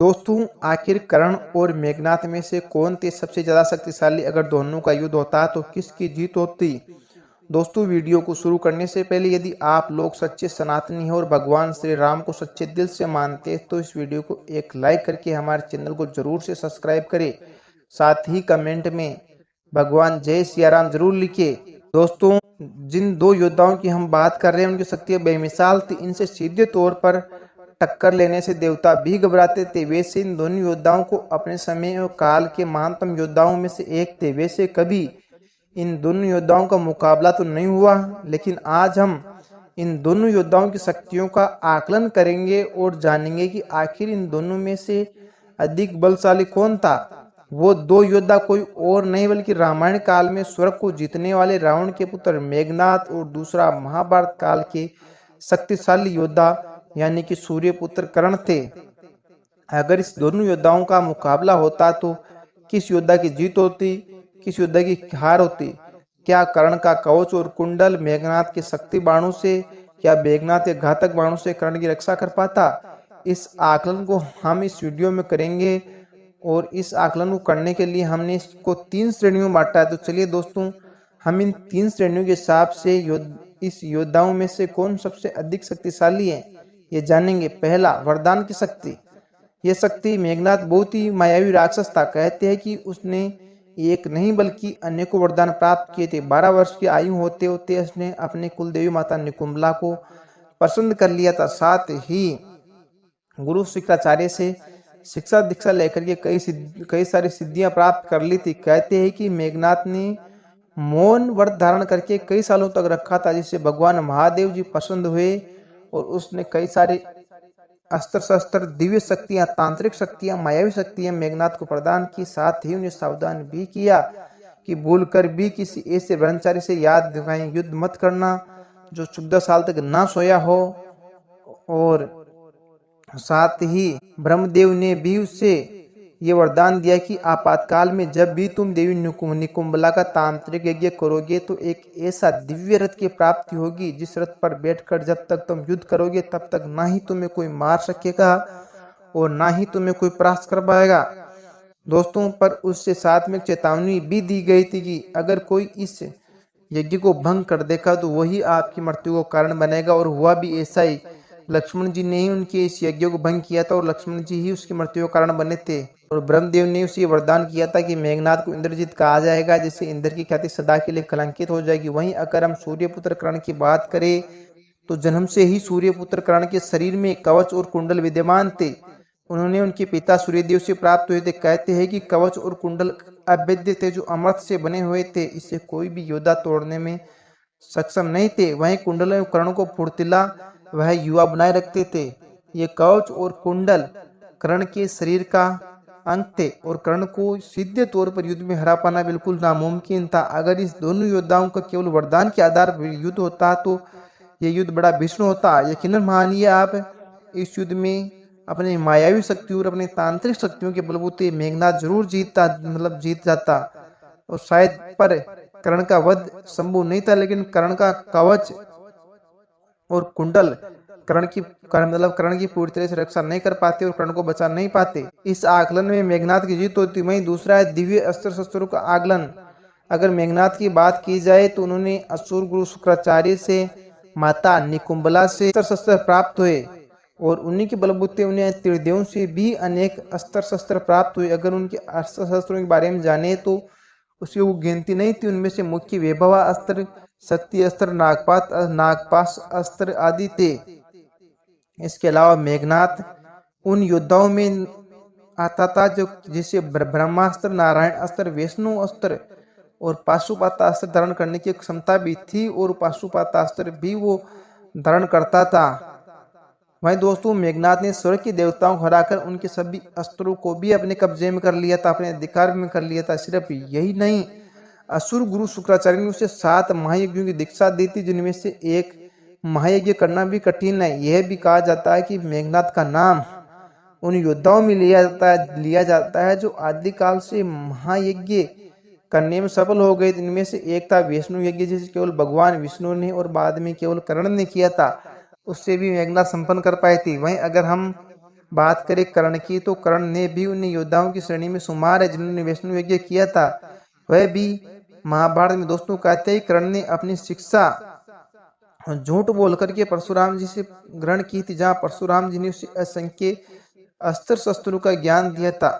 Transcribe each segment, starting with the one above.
दोस्तों, आखिर कर्ण और मेघनाथ में से कौन थे सबसे ज्यादा शक्तिशाली? अगर दोनों का युद्ध होता तो किसकी जीत होती? दोस्तों, वीडियो को शुरू करने से पहले यदि आप लोग सच्चे सनातनी हैं और भगवान श्री राम को सच्चे दिल से मानते हैं तो इस वीडियो को एक लाइक करके हमारे चैनल को जरूर से सब्सक्राइब करें। साथ ही कमेंट में भगवान जय सिया राम जरूर लिखे। दोस्तों, जिन दो योद्धाओं की हम बात कर रहे हैं उनकी शक्ति बेमिसाल थी। इनसे सीधे तौर पर टक्कर लेने से देवता भी घबराते थे। वैसे इन दोनों योद्धाओं को अपने समय और काल के महानतम योद्धाओं में से एक थे। वैसे कभी इन दोनों योद्धाओं का मुकाबला तो नहीं हुआ, लेकिन आज हम इन दोनों योद्धाओं की शक्तियों का आकलन करेंगे और जानेंगे कि आखिर इन दोनों में से अधिक बलशाली कौन था। वो दो योद्धा कोई और नहीं बल्कि रामायण काल में स्वर्ग को जीतने वाले रावण के पुत्र मेघनाथ और दूसरा महाभारत काल के शक्तिशाली योद्धा यानी कि सूर्यपुत्र कर्ण थे। अगर इस दोनों योद्धाओं का मुकाबला होता तो किस योद्धा की जीत होती, किस योद्धा की हार होती? क्या कर्ण का कवच और कुंडल मेघनाथ के शक्ति बाणों से, क्या मेघनाथ के घातक बाणों से कर्ण की रक्षा कर पाता? इस आकलन को हम इस वीडियो में करेंगे और इस आकलन को करने के लिए हमने इसको 3 श्रेणियों में बांटा है। तो चलिए दोस्तों, हम इन 3 श्रेणियों के हिसाब से इस योद्धाओं में से कौन सबसे अधिक शक्तिशाली है ये जानेंगे। पहला, वरदान की शक्ति। यह शक्ति मेघनाथ बहुत ही मायावी राक्षस था। कहते हैं कि उसने एक नहीं बल्कि अनेकों वरदान प्राप्त किए थे। 12 वर्ष की आयु होते होते उसने अपने कुल देवी माता निकुंभला को पसंद कर लिया था। साथ ही गुरु शुक्राचार्य से शिक्षा दीक्षा लेकर के कई सारी सिद्धियां प्राप्त कर ली थी। कहते हैं कि मेघनाथ ने मौन व्रत धारण करके कई सालों तक रखा था, जिससे भगवान महादेव जी पसंद हुए और उसने कई सारे अस्त्र शस्त्र, दिव्य शक्तियां, तांत्रिक शक्तियां, मायावी शक्तियां मेघनाथ को प्रदान की। साथ ही उन्हें सावधान भी किया कि भूलकर भी किसी ऐसे ब्रह्मचारी से याद दिखाएं युद्ध मत करना जो 14 साल तक ना सोया हो। और साथ ही ब्रह्मदेव ने भी उससे ये वरदान दिया कि आपातकाल में जब भी तुम देवी निकुंभला का तांत्रिक यज्ञ करोगे तो एक ऐसा दिव्य रथ की प्राप्ति होगी जिस रथ पर बैठकर जब तक तुम युद्ध करोगे तब तक ना ही तुम्हें कोई मार सकेगा और ना ही तुम्हें कोई परास्त कर पाएगा। दोस्तों, पर उससे साथ में चेतावनी भी दी गई थी कि अगर कोई इस यज्ञ को भंग कर देगा तो वही आपकी मृत्यु को कारण बनेगा। और हुआ भी ऐसा ही। लक्ष्मण जी ने ही उनके इस यज्ञ को भंग किया था और लक्ष्मण जी ही उसकी मृत्यु का कारण बने थे। और ब्रह्मदेव ने उसे वरदान किया था कि मेघनाथ को इंद्रजीत कहा जाएगा, जिससे इंद्र की ख्याति सदा के लिए कलंकित हो जाएगी। वहीं अगर हम सूर्यपुत्र कर्ण की बात करें तो जन्म से ही सूर्यपुत्र कर्ण के शरीर में कवच और कुंडल विद्यमान थे। उन्होंने उनके पिता सूर्यदेव से प्राप्त हुए थे। कहते हैं कि कवच और कुंडल अभेद्य थे जो अमृत से बने हुए थे। इससे कोई भी योद्धा तोड़ने में सक्षम नहीं थे। वहीं कुंडल एवं कर्ण को फुर्तीला वह युवा बनाए रखते थे। ये कवच और कुंडल कर्ण के शरीर का अंग थे और कर्ण को सीधे तौर पर युद्ध में हरा पाना बिल्कुल नामुमकिन था। अगर इस दोनों योद्धाओं का केवल वरदान के आधार पर युद्ध होता तो यह युद्ध बड़ा भीषण होता। यकीनन मानिए आप, इस युद्ध में अपने मायावी शक्ति और अपने तांत्रिक शक्तियों के बलबूते मेघनाथ जरूर जीत जाता। और शायद पर कर्ण का वध संभव नहीं था, लेकिन कर्ण का कवच और कुंडल कर्ण की पूरी तरह से रक्षा नहीं कर पाते और कर्ण को बचा नहीं पाते। इस आकलन में मेघनाथ की जीत होती। वहीं दूसरा है दिव्य अस्त्र शस्त्रों का आकलन। अगर मेघनाथ की बात की जाए तो उन्होंने असुर गुरु शुक्राचार्य से माता निकुंभला से अस्त्र शस्त्र प्राप्त हुए और उन्हीं के बलबूते उन्हें त्रिदेवों से भी अनेक अस्त्र शस्त्र प्राप्त हुए। अगर उनके अस्त्र शस्त्रों के बारे में जाने तो उसकी वो गिनती नहीं थी। उनमें से मुख्य वैभवा अस्त्र, शक्ति अस्त्र, नागपाश अस्त्र आदि थे। इसके अलावा मेघनाथ उन योद्धाओं में आता था जो जिसे ब्रह्मास्त्र, नारायण अस्त्र, विष्णु अस्त्र और पाशुपतास्त्र धारण करने की क्षमता भी थी और पाशुपतास्त्र भी वो धारण करता था। वहीं दोस्तों, मेघनाथ ने स्वर्ग के देवताओं को हराकर उनके सभी अस्त्रों को भी अपने कब्जे में कर लिया था, अपने अधिकार में कर लिया था। सिर्फ यही नहीं, असुर गुरु शुक्राचार्य ने उसे 7 महायज्ञों की दीक्षा दी थी, जिनमें से एक महायज्ञ करना भी कठिन है। यह भी कहा जाता है कि मेघनाथ का नाम उन योद्धाओं में लिया जाता है जो आदिकाल से महायज्ञ करने में सफल हो गए। इनमें से एक था विष्णु यज्ञ, जिसे केवल भगवान विष्णु ने और बाद में केवल कर्ण ने किया था। उससे भी मेघनाथ संपन्न कर पाई थी। वहीं अगर हम बात करें कर्ण की तो कर्ण ने भी उन योद्धाओं की श्रेणी में शुमार है जिन्होंने वैष्णव यज्ञ किया था। वह भी महाभारत में दोस्तों कहते हैं कर्ण ने अपनी शिक्षा झूठ बोल करके परशुराम जी से ग्रहण की थी, जहाँ परशुराम जी ने उसे असंख्य अस्त्र शस्त्रों का ज्ञान दिया था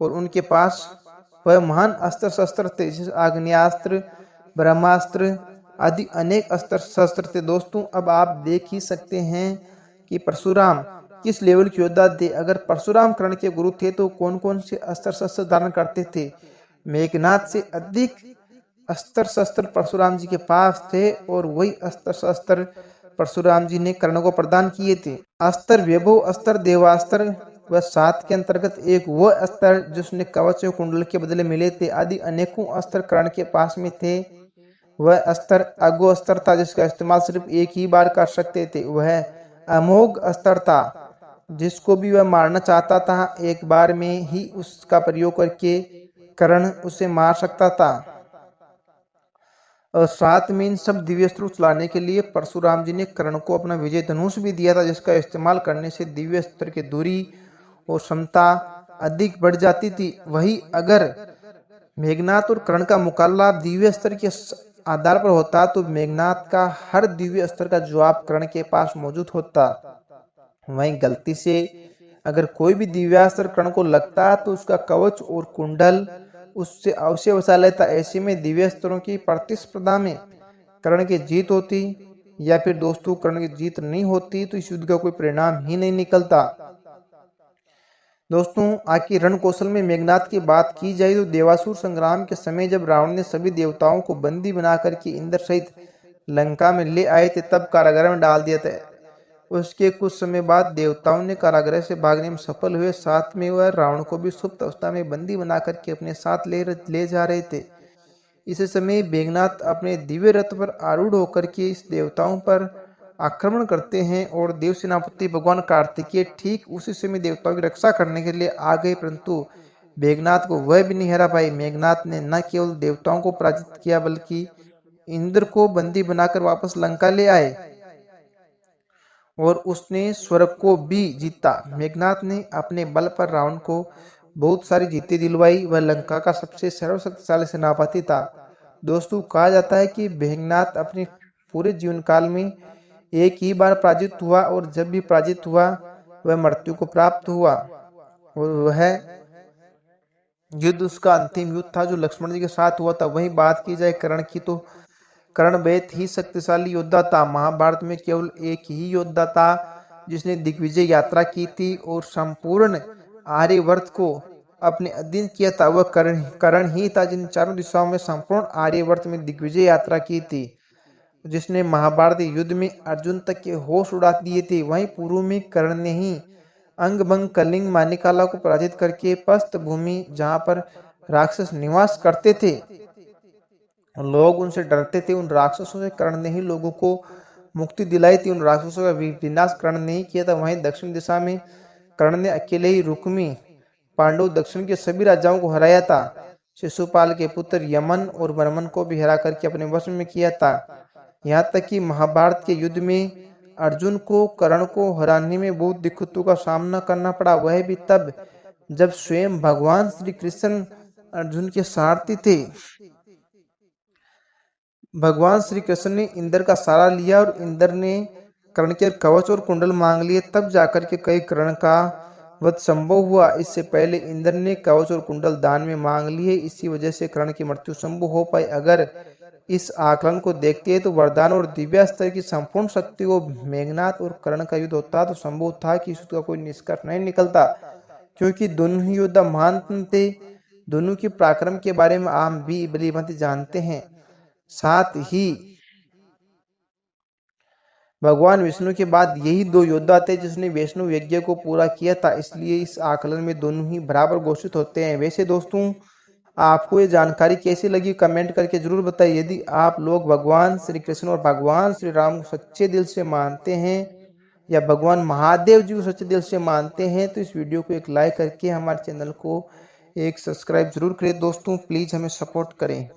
और उनके पास वह महान अस्त्र शस्त्र थे, जैसे आग्नेयास्त्र, ब्रह्मास्त्र आदि अनेक अस्त्र शस्त्र थे। दोस्तों अब आप देख ही सकते हैं कि परशुराम किस लेवल के योद्धा थे। अगर परशुराम कर्ण के गुरु थे तो कौन कौन से अस्त्र शस्त्र धारण करते थे। मेघनाथ से अधिक अस्त्र शस्त्र परशुराम जी के पास थे और वही अस्त्र शस्त्र परशुराम जी ने कर्ण को प्रदान किए थे। अस्त्र वैभव अस्त्र देवास्त्र व 7 के अंतर्गत एक वो अस्त्र जिसने कवच और कुंडल के बदले मिले थे आदि अनेकों अस्त्र कर्ण के पास में थे। वह अस्त्र अगो अस्त्र था जिसका इस्तेमाल सिर्फ एक ही बार कर सकते थे। वह अमोघ अस्त्र था जिसको भी वह मारना चाहता था एक बार में ही उसका प्रयोग करके कर्ण उसे मार सकता था। और साथ में इन सब दिव्यास्त्र चलाने के लिए परशुराम जी ने कर्ण को अपना विजय धनुष भी दिया था, जिसका इस्तेमाल करने से दिव्यास्त्र की दूरी और क्षमता अधिक बढ़ जाती थी। वही अगर मेघनाथ और कर्ण का मुकाबला दिव्यास्त्र के आधार पर होता तो मेघनाथ का हर दिव्य अस्त्र का जवाब कर्ण के पास मौजूद होता। वहीं गलती से अगर कोई भी दिव्यास्त्र कर्ण को लगता तो उसका कवच और कुंडल उससे अवश्य बचा लेता। ऐसे में दिव्यास्त्रों की प्रतिस्पर्धा में कर्ण की जीत होती या फिर दोस्तों कर्ण की जीत नहीं होती तो इस युद्ध का कोई परिणाम ही नहीं निकलता। दोस्तों आखिर रण कौशल में मेघनाथ की बात की जाए तो देवासुर संग्राम के समय जब रावण ने सभी देवताओं को बंदी बनाकर के इंद्र सहित लंका में ले आए थे तब कारागार में डाल दिया था। उसके कुछ समय बाद देवताओं ने कारागृह से भागने में सफल हुए, साथ में वह रावण को भी सुप्त अवस्था में बंदी बना करके अपने साथ ले जा रहे थे। इस समय मेघनाथ अपने दिव्य रथ पर आरूढ़ होकर के इस देवताओं पर आक्रमण करते हैं और देव सेनापति भगवान कार्तिकेय ठीक उसी समय देवताओं की रक्षा करने के लिए आ गए, परंतु मेघनाथ को वह भी नहीं हरा पाए। मेघनाथ ने न केवल देवताओं को पराजित किया बल्कि इंद्र को बंदी बनाकर वापस लंका ले आए और उसने स्वर्ग को भी जीता। मेघनाथ ने अपने बल पर रावण को बहुत सारी जीतें दिलवाई। वह लंका का सबसे सर्वशक्तिशाली सेनापति था। दोस्तों कहा जाता है कि मेघनाथ अपने पूरे जीवन काल में एक ही बार पराजित हुआ और जब भी पराजित हुआ वह मृत्यु को प्राप्त हुआ और वह युद्ध उसका अंतिम युद्ध था जो लक्ष्मण जी के साथ हुआ था। वही बात की जाए कर्ण की तो कर्ण बेहद ही शक्तिशाली योद्धा था। महाभारत में केवल एक ही योद्धा था जिसने दिग्विजय यात्रा की थी और संपूर्ण आर्यवर्त को अपने अधीन किया था। वह कर्ण ही था जिन चारों दिशाओं में संपूर्ण आर्यवर्त में दिग्विजय यात्रा की थी, जिसने महाभारत युद्ध में अर्जुन तक के होश उड़ा दिए थे। वहीं पूर्व में कर्ण ने ही अंगभंग कलिंग मानिकाला को पराजित करके पस्त भूमि जहाँ पर राक्षस निवास करते थे लोग उनसे डरते थे, उन राक्षसों से कर्ण ने ही लोगों को मुक्ति दिलाई थी। उन राक्षसों का विनाश कर्ण ने ही किया था। वहीं दक्षिण दिशा में कर्ण ने अकेले ही रुक्मी पांडव दक्षिण के सभी राजाओं को हराया था। शिशुपाल के पुत्र यमन और वर्मन को भी हरा करके अपने वश में किया था। यहाँ तक कि महाभारत के युद्ध में अर्जुन को कर्ण को हराने में बहुत दिक्कतों का सामना करना पड़ा। वह भी तब जब स्वयं भगवान श्री कृष्ण अर्जुन के सारथी थे। भगवान श्री कृष्ण ने इंद्र का सहारा लिया और इंद्र ने कर्ण के कवच और कुंडल मांग लिए, तब जाकर के कई कर्ण का वध संभव हुआ। इससे पहले इंद्र ने कवच और कुंडल दान में मांग लिए, इसी वजह से कर्ण की मृत्यु संभव हो पाई। अगर इस आकलन को देखते हैं तो वरदान और दिव्यास्त्र की संपूर्ण शक्ति को मेघनाथ और कर्ण का युद्ध होता तो संभव था कि इसका कोई निष्कर्ष नहीं निकलता, क्योंकि दोनों ही योद्धा महान थे। दोनों के पराक्रम के बारे में आम भी भली-भांति जानते हैं। साथ ही भगवान विष्णु के बाद यही दो योद्धा थे जिसने वैष्णव यज्ञ को पूरा किया था, इसलिए इस आकलन में दोनों ही बराबर घोषित होते हैं। वैसे दोस्तों आपको ये जानकारी कैसी लगी कमेंट करके जरूर बताइए। यदि आप लोग भगवान श्री कृष्ण और भगवान श्री राम को सच्चे दिल से मानते हैं या भगवान महादेव जी को सच्चे दिल से मानते हैं तो इस वीडियो को एक लाइक करके हमारे चैनल को एक सब्सक्राइब जरूर करें। दोस्तों प्लीज हमें सपोर्ट करें।